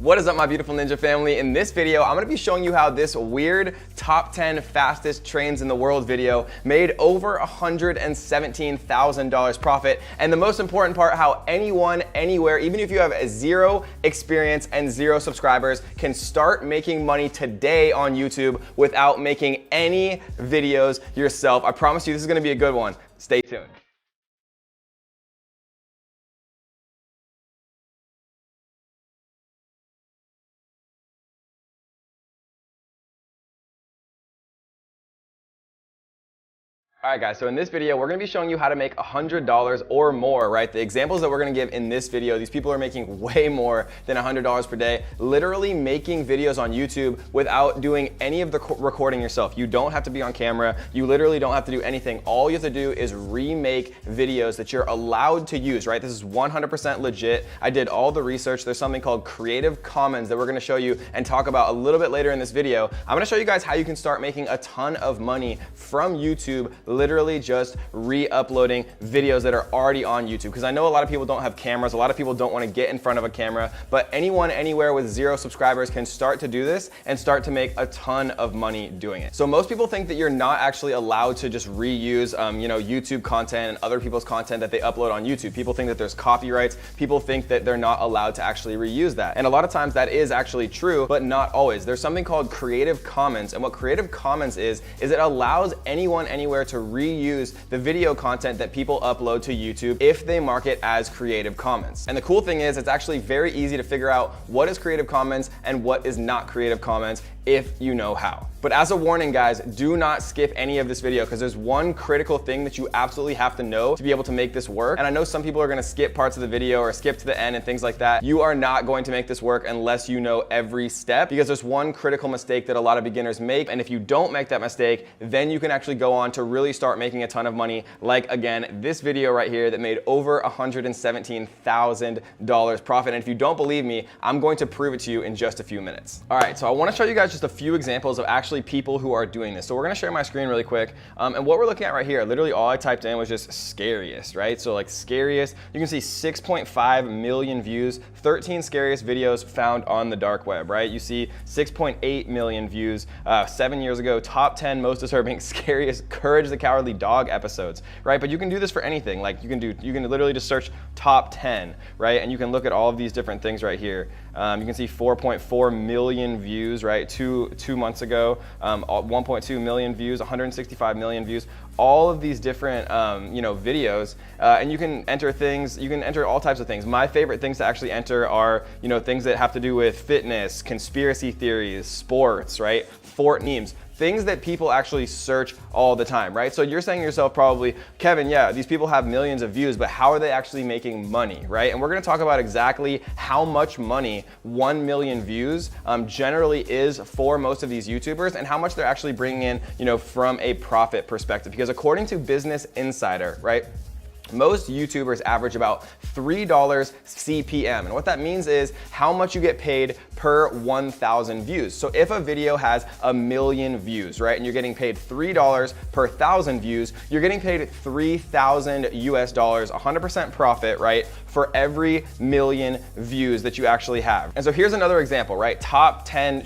What is up, my beautiful ninja family? In this video, I'm gonna be showing you how this weird top 10 fastest trains in the world video made over $117,000 profit. And the most important part, how anyone, anywhere, even if you have zero experience and zero subscribers, can start making money today on YouTube without making any videos yourself. I promise you this is gonna be a good one. Stay tuned. All right, guys, so in this video, we're gonna be showing you how to make $100 or more, right? The examples that we're gonna give in this video, these people are making way more than $100 per day, literally making videos on YouTube without doing any of the recording yourself. You don't have to be on camera. You literally don't have to do anything. All you have to do is remake videos that you're allowed to use, right? This is 100% legit. I did all the research. There's something called Creative Commons that we're gonna show you and talk about a little bit later in this video. I'm gonna show you guys how you can start making a ton of money from YouTube, literally just re-uploading videos that are already on YouTube. Because I know a lot of people don't have cameras, a lot of people don't want to get in front of a camera, but anyone, anywhere with zero subscribers can start to do this and start to make a ton of money doing it. So most people think that you're not actually allowed to just reuse YouTube content and other people's content that they upload on YouTube. People think that there's copyrights. People think that they're not allowed to actually reuse that. And a lot of times that is actually true, but not always. There's something called Creative Commons, and what Creative Commons is it allows anyone, anywhere to reuse the video content that people upload to YouTube if they mark it as Creative Commons. And the cool thing is it's actually very easy to figure out what is Creative Commons and what is not Creative Commons if you know how. But as a warning, guys, do not skip any of this video because there's one critical thing that you absolutely have to know to be able to make this work. And I know some people are gonna skip parts of the video or skip to the end and things like that. You are not going to make this work unless you know every step, because there's one critical mistake that a lot of beginners make. And if you don't make that mistake, then you can actually go on to really start making a ton of money. Like, again, this video right here that made over $117,000 profit. And if you don't believe me, I'm going to prove it to you in just a few minutes. All right, so I wanna show you guys just a few examples of actually people who are doing this. So we're gonna share my screen really quick. And what we're looking at right here, literally all I typed in was just scariest, right? So like scariest, you can see 6.5 million views, 13 scariest videos found on the dark web, right? You see 6.8 million views 7 years ago, top 10 most disturbing, scariest Courage the Cowardly Dog episodes, right? But you can do this for anything. Like you can literally just search top 10, right? And you can look at all of these different things right here. You can see 4.4 million views, right? Two months ago, 1.2 million views, 165 million views, all of these different videos, and you can enter things, you can enter all types of things. My favorite things to actually enter are things that have to do with fitness, conspiracy theories, sports, right? Fort memes. Things that people actually search all the time, right? So you're saying to yourself probably, Kevin, yeah, these people have millions of views, but how are they actually making money, right? And we're gonna talk about exactly how much money 1 million views generally is for most of these YouTubers and how much they're actually bringing in, from a profit perspective. Because according to Business Insider, right, most YouTubers average about $3 CPM. And what that means is how much you get paid per 1,000 views. So if a video has 1 million views, right, and you're getting paid $3 per 1,000 views, you're getting paid $3,000 US, 100% profit, right, for every 1 million views that you actually have. And so here's another example, right? Top 10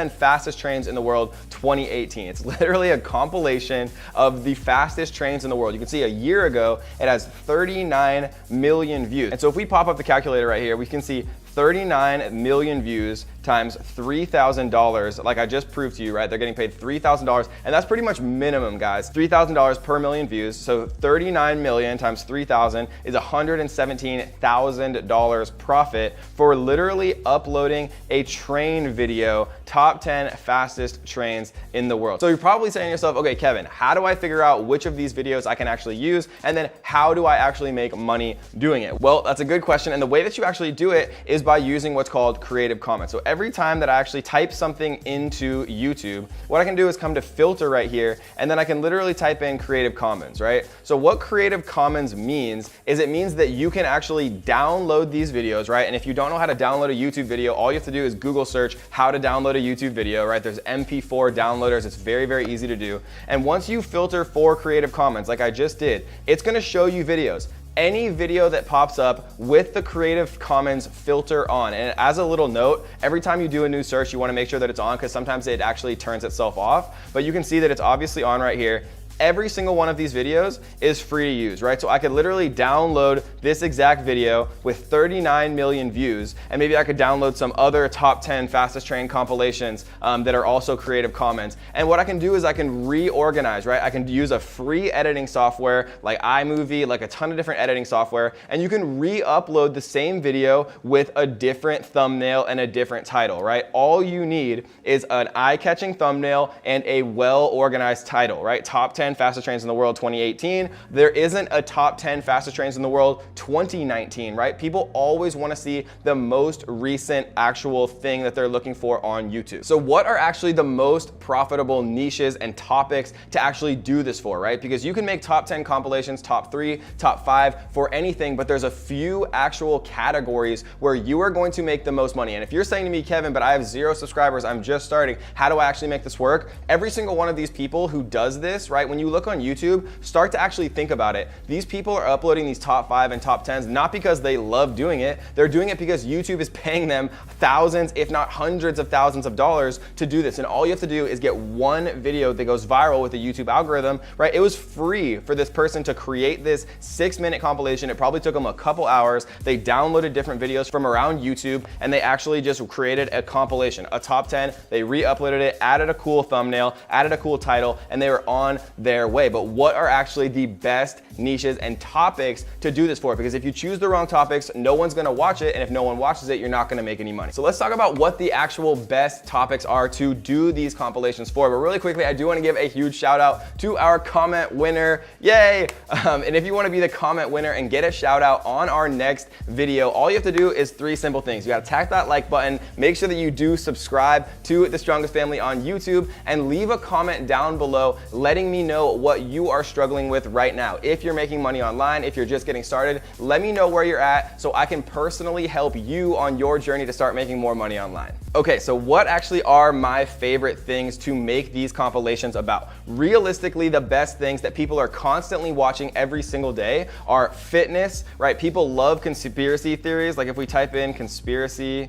fastest trains in the world, 2018. It's literally a compilation of the fastest trains in the world. You can see a year ago, it has 39 million views. And so if we pop up the calculator right here, we can see 39 million views times $3,000, like I just proved to you, right? They're getting paid $3,000, and that's pretty much minimum, guys. $3,000 per million views. So 39 million times 3,000 is $117,000 profit for literally uploading a train video, top 10 fastest trains in the world. So you're probably saying to yourself, okay, Kevin, how do I figure out which of these videos I can actually use? And then how do I actually make money doing it? Well, that's a good question. And the way that you actually do it is by using what's called Creative Commons. So every time that I actually type something into YouTube, what I can do is come to filter right here, and then I can literally type in Creative Commons, right? So what Creative Commons means is it means that you can actually download these videos, right? And if you don't know how to download a YouTube video, all you have to do is Google search how to download a YouTube video, right? There's MP4 downloaders. It's very, very easy to do. And once you filter for Creative Commons, like I just did, it's gonna show you videos. any video that pops up with the Creative Commons filter on. And as a little note, every time you do a new search, you want to make sure that it's on, because sometimes it actually turns itself off. But you can see that it's obviously on right here. Every single one of these videos is free to use, right? So I could literally download this exact video with 39 million views, and maybe I could download some other top 10 fastest train compilations that are also Creative Commons. And what I can do is I can reorganize, right? I can use a free editing software like iMovie, like a ton of different editing software, and you can re-upload the same video with a different thumbnail and a different title, right? All you need is an eye-catching thumbnail and a well-organized title, right? Top 10 fastest trains in the world 2018. There isn't a top 10 fastest trains in the world 2019, right? People always want to see the most recent actual thing that they're looking for on YouTube. So what are actually the most profitable niches and topics to actually do this for, right? Because you can make top 10 compilations, top 3, top 5 for anything, but there's a few actual categories where you are going to make the most money. And if you're saying to me, Kevin, but I have 0 subscribers, I'm just starting, how do I actually make this work? Every single one of these people who does this, right? When you look on YouTube, start to actually think about it. These people are uploading these top 5 and top 10s not because they love doing it. They're doing it because YouTube is paying them thousands, if not hundreds of thousands of dollars to do this. And all you have to do is get one video that goes viral with the YouTube algorithm, right? It was free for this person to create this 6-minute compilation. It probably took them a couple hours. They downloaded different videos from around YouTube, and they actually just created a compilation, a top 10. They re-uploaded it, added a cool thumbnail, added a cool title, and they were on their way. But what are actually the best niches and topics to do this for? Because if you choose the wrong topics, no one's gonna watch it, and if no one watches it, you're not gonna make any money. So let's talk about what the actual best topics are to do these compilations for. But really quickly, I do wanna give a huge shout out to our comment winner. Yay! And if you wanna be the comment winner and get a shout out on our next video, all you have to do is 3 simple things. You gotta tap that like button, make sure that you do subscribe to The Strongest Family on YouTube, and leave a comment down below letting me know what you are struggling with right now. If you're making money online, if you're just getting started, let me know where you're at so I can personally help you on your journey to start making more money online. Okay, so what actually are my favorite things to make these compilations about? Realistically, the best things that people are constantly watching every single day are fitness, right? People love conspiracy theories. Like if we type in conspiracy,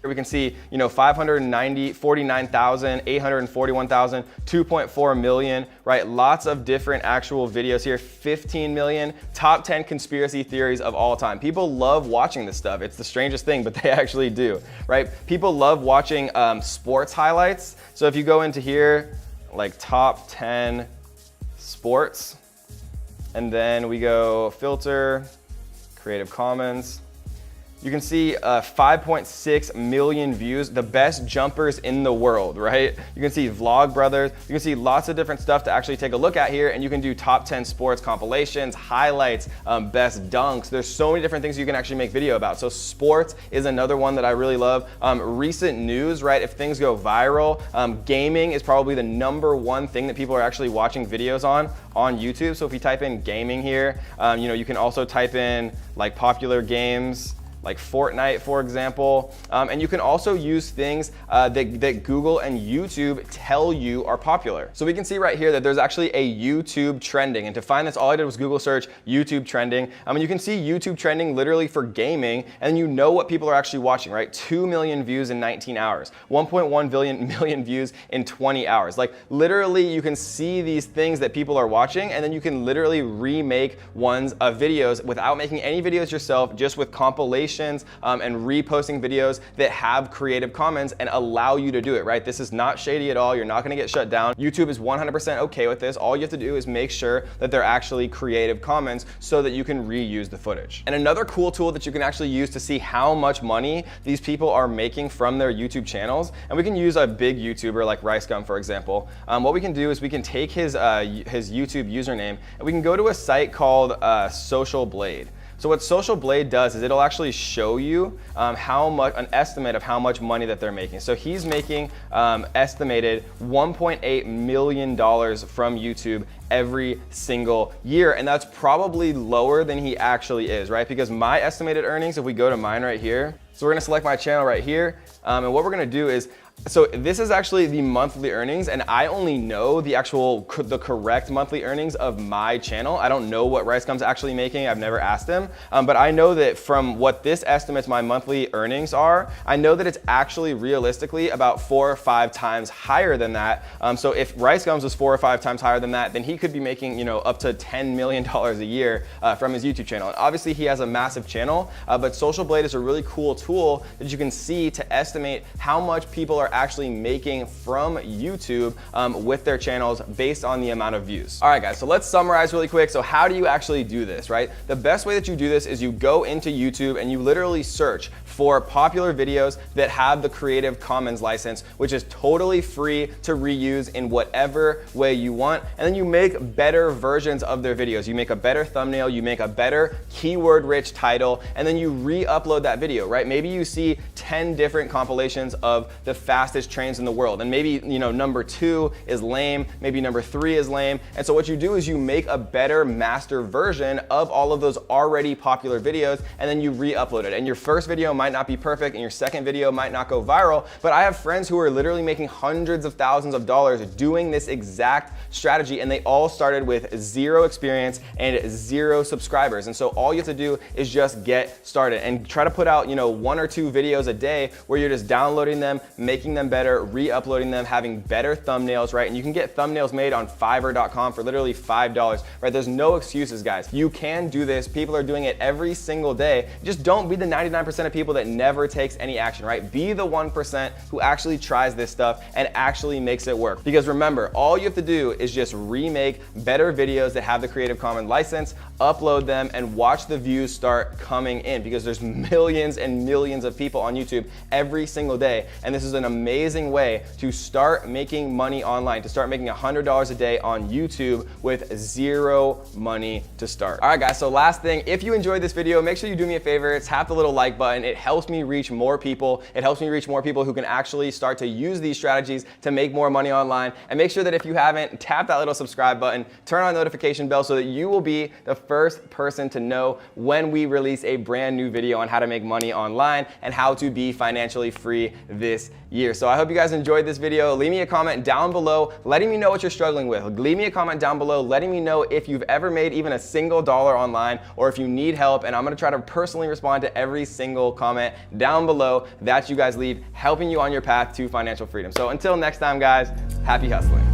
we can see, 549,000, 841,000, 2.4 million, right? Lots of different actual videos here, 15 million, top 10 conspiracy theories of all time. People love watching this stuff. It's the strangest thing, but they actually do, right? People love watching sports highlights. So if you go into here, like top 10 sports, and then we go filter, Creative Commons, you can see 5.6 million views, the best jumpers in the world, right? You can see Vlog Brothers, you can see lots of different stuff to actually take a look at here, and you can do top 10 sports compilations, highlights, best dunks. There's so many different things you can actually make video about. So sports is another one that I really love. Recent news, right? If things go viral, gaming is probably the #1 thing that people are actually watching videos on YouTube. So if you type in gaming here, you can also type in like popular games, like Fortnite, for example. And you can also use things that Google and YouTube tell you are popular. So we can see right here that there's actually a YouTube trending. And to find this, all I did was Google search YouTube trending. And you can see YouTube trending literally for gaming, and you know what people are actually watching, right? 2 million views in 19 hours, 1.1 million views in 20 hours. Like literally you can see these things that people are watching, and then you can literally remake ones of videos without making any videos yourself, just with compilations and reposting videos that have Creative Commons and allow you to do it, right? This is not shady at all. You're not gonna get shut down. YouTube is 100% okay with this. All you have to do is make sure that they're actually Creative Commons so that you can reuse the footage. And another cool tool that you can actually use to see how much money these people are making from their YouTube channels, and we can use a big YouTuber like RiceGum, for example. What we can do is we can take his YouTube username, and we can go to a site called Social Blade. So what Social Blade does is it'll actually show you an estimate of how much money that they're making. So he's making estimated $1.8 million from YouTube every single year, and that's probably lower than he actually is, right? Because my estimated earnings, if we go to mine right here, so we're gonna select my channel right here, and what we're gonna do is So this is actually the monthly earnings, and I only know the correct monthly earnings of my channel. I don't know what RiceGum's actually making. I've never asked him, but I know that from what this estimates my monthly earnings are, I know that it's actually realistically about 4 or 5 times higher than that. So if RiceGum's was 4 or 5 times higher than that, then he could be making, you know, up to $10 million a year from his YouTube channel. And obviously he has a massive channel, but Social Blade is a really cool tool that you can see to estimate how much people are actually making from YouTube with their channels based on the amount of views. All right, guys, so let's summarize really quick. So how do you actually do this, right? The best way that you do this is you go into YouTube and you literally search for popular videos that have the Creative Commons license, which is totally free to reuse in whatever way you want. And then you make better versions of their videos. You make a better thumbnail, you make a better keyword-rich title, and then you re-upload that video, right? Maybe you see 10 different compilations of the fastest trains in the world. And maybe, you know, number 2 is lame, maybe number 3 is lame. And so what you do is you make a better master version of all of those already popular videos, and then you re-upload it. And your first video might not be perfect, and your second video might not go viral, but I have friends who are literally making hundreds of thousands of dollars doing this exact strategy, and they all started with 0 experience and 0 subscribers. And so all you have to do is just get started and try to put out, you know, 1 or 2 videos a day where you're just downloading them, making them better, re-uploading them, having better thumbnails, right? And you can get thumbnails made on Fiverr.com for literally $5, right? There's no excuses, guys. You can do this. People are doing it every single day. Just don't be the 99% of people that never takes any action, right? Be the 1% who actually tries this stuff and actually makes it work. Because remember, all you have to do is just remake better videos that have the Creative Commons license, upload them, and watch the views start coming in, because there's millions and millions of people on YouTube every single day. And this is an amazing way to start making money online, to start making $100 a day on YouTube with 0 money to start. All right, guys, so last thing, if you enjoyed this video, make sure you do me a favor, tap the little like button. It helps me reach more people. It helps me reach more people who can actually start to use these strategies to make more money online. And make sure that if you haven't, tap that little subscribe button, turn on the notification bell so that you will be the first person to know when we release a brand new video on how to make money online and how to be financially free this year. So I hope you guys enjoyed this video. Leave me a comment down below letting me know what you're struggling with. Leave me a comment down below letting me know if you've ever made even a single dollar online, or if you need help, and I'm gonna try to personally respond to every single comment down below that you guys leave, helping you on your path to financial freedom. So until next time, guys, happy hustling.